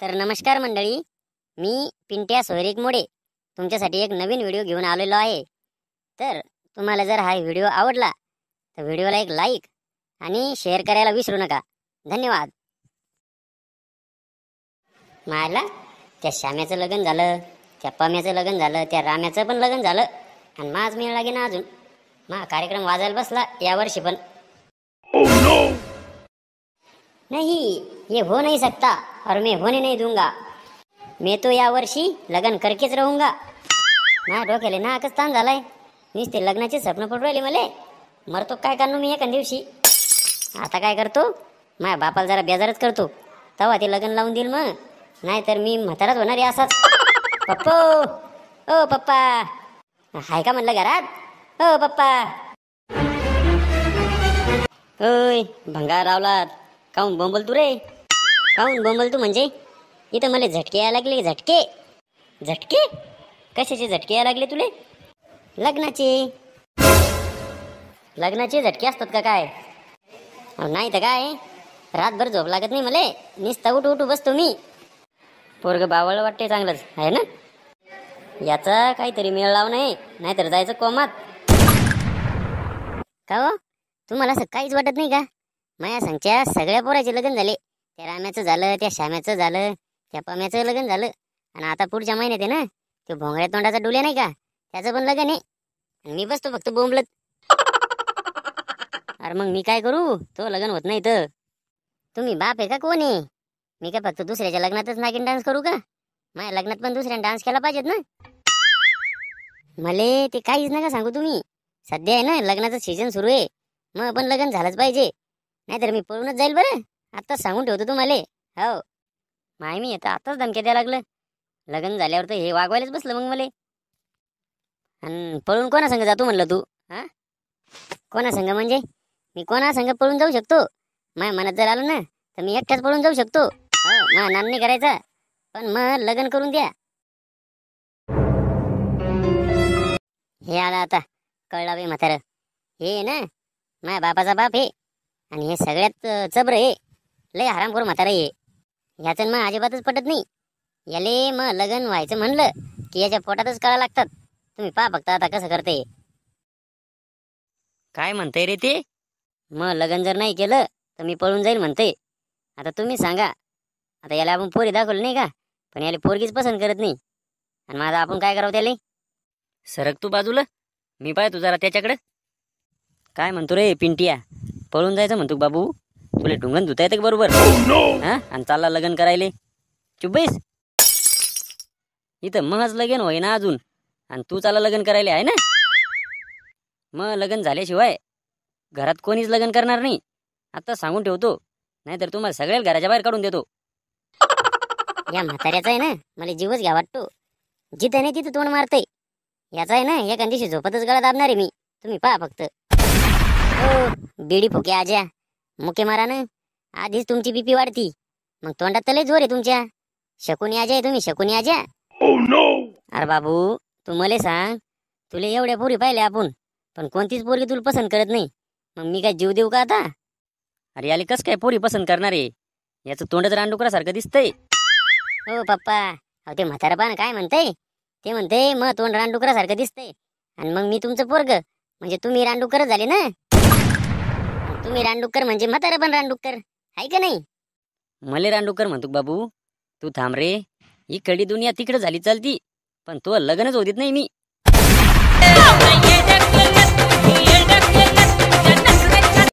तर नमस्कार मंडळी, मी पिंट्या सोयरिक मोडे तुमच्यासाठी एक नवीन व्हिडिओ घेऊन आलेलो आहे। तर तुम्हाला जर हा व्हिडिओ आवडला तर व्हिडिओला एक लाईक आणि शेअर करायला विसरू नका। धन्यवाद। मायला त्या श्याम्याचं लग्न झालं, त्या पम्याचं लग्न झालं, त्या राम्याचं पण लग्न झालं आणि माझ मेळ लागे ना अजून। मा कार्यक्रम वाजायला बसला यावर्षी पण। नहीं, ये हो नहीं सकता और मैं होने नहीं दूंगा। मैं तो या वर्षी लग्न करकेच रहूंगा। ना डोक्याले नाकच ताण झालाय, नुसते लग्नाचे स्वप्न पडू राहिले मले। मरतो काय करणार मी एका दिवशी। आता काय करतो, माझ्या बापाला जरा बेजारच करतो, तेव्हा ते लग्न लावून देईल मग। नाहीतर मी म्हाताराच होणार आहे असाच। पप्पो, ओ पप्पा, हाय का म्हणलं घरात? ओ पप्पा। ओय भंगार रावलात, काऊन बोंबल तू रे? काऊन बोंबल तू म्हणजे? इथं मला झटके यायला लागले। झटके? झटके कशाचे झटके यायला लागले तुले? लग्नाचे। लग्नाचे झटके असतात का काय? नाही तर काय, रातभर झोप लागत नाही मले, नुसता उठू उठू बसतो मी। पोरग बावळ वाटते चांगलंच आहे ना, याचा काहीतरी मेळ लाव नाही, नाहीतर जायचं कोमात। का हो, तुम्हाला असं काहीच वाटत नाही का? माया सांगच्या सगळ्या पोराचे लग्न झाले। त्या राम्याचं झालं, त्या श्याम्याचं झालं, त्या पम्याचं लग्न झालं, आणि आता पुढच्या महिन्यात आहे ना ते भोंगळ्या तोंडाचा डुल्या नाही का, त्याचं पण लग्न आहे। आणि मी बसतो फक्त बोंबलत। अरे मग मी काय करू? तो लग्न होत नाही तर तुम्ही बाप आहे का कोण आहे? मी काय फक्त दुसऱ्याच्या लग्नातच नागिन डान्स करू का? माझ्या लग्नात पण दुसऱ्याने डान्स केला पाहिजेत ना। मले ते काहीच नका सांगू तुम्ही। सध्या आहे ना लग्नाचं सीझन सुरू आहे, मग पण लग्न झालंच पाहिजे, नाहीतर मी पळूनच जाईल बरं। आताच सांगून ठेवतो तुम्हाला। हो माय, मी आता आताच धमक्या द्यायला लागलं। लग्न झाल्यावर तर हे वागवायलाच बसलं मग मले। आणि पळून कोणा संग जातो म्हणलं तू? हा, कोणा संग म्हणजे? मी कोणा संग पळून जाऊ शकतो? माझ्या मनात जर आलं ना तर मी एकट्याच पळून जाऊ शकतो। हो, मला नान नाही करायचा, पण मग लग्न करून द्या। हे आला आता, कळला बे म्हातारं। हे ना माझ्या बापाचा बाप आहे, आणि हे सगळ्यात चब्र आहे, लय हरामखोर म्हातारं आहे। ह्याचं मग अजिबातच पटत नाही। याले मग लग्न व्हायचं म्हणलं की याच्या पोटातच कळा लागतात। तुम्ही पहा फक्त आता कसं करते। काय म्हणते रे ते? मग लग्न जर नाही केलं तर मी पळून जाईल म्हणते। आता तुम्ही सांगा, आता याला आपण पोरी दाखवली नाही का, पण याला पोरगीच पसंत करत नाही, आणि माझा आपण काय करावं त्याला? सरक तू बाजूला, मी पाय तू जरा त्याच्याकडे। काय म्हणतो रे पिंटिया? पळून जायचं म्हणतो बाबू? तुला ढुंगण धुता येते बरोबर? हा, आणि चालला लग्न करायले? चुप बैस। इथं महच लगन होय ना अजून, आणि तू चालला लग्न करायला आहे ना? मग लग्न झाल्याशिवाय घरात कोणीच लग्न करणार नाही, आता सांगून ठेवतो, नाहीतर तुम्हाला सगळ्या घराच्या बाहेर काढून देतो। या म्हाताऱ्याचा आहे ना मला जीवच घ्या वाटतो। जिथं नाही तिथं तोंड मारते। याचा आहे ना एका दिवशी झोपतच गळा दाबणार आहे मी, तुम्ही पहा फक्त। ओ बेडी फुके आज्या, मुके मारा ना, आधीच तुमची बीपी वाढती, मग तोंडात तर लय जोर आहे तुमच्या। शकुनी आज्या आहे तुम्ही, शकुनी आज्या। अरे बाबू, तू मले सांग, तुला एवढ्या पोरी पाहिल्या आपण, पण कोणतीच पोरगी तुला पसंत करत नाही, मग मी काय जीव देऊ का आता? अरे याले कस काय पोरी पसंत करणार आहे? याचं तोंडच रानडुकरासारखं दिसतंय। हो पप्पा, अहो ते म्हातारा पान काय म्हणते? ते म्हणते मग तोंड रानडुकरासारखं दिसतंय, आणि मग मी तुमचं पोरग म्हणजे तुम्ही रानडुक्कर झाले ना। तुम्ही रानडुक्कर म्हणजे म्हातारा पण रानडुक्कर आहे का नाही? मले रानडुक्कर म्हणतो बाबू? तू थांब रे, ही कडी दुनिया तिकडे झाली चालती, पण तो लग्नच होत नाही मी।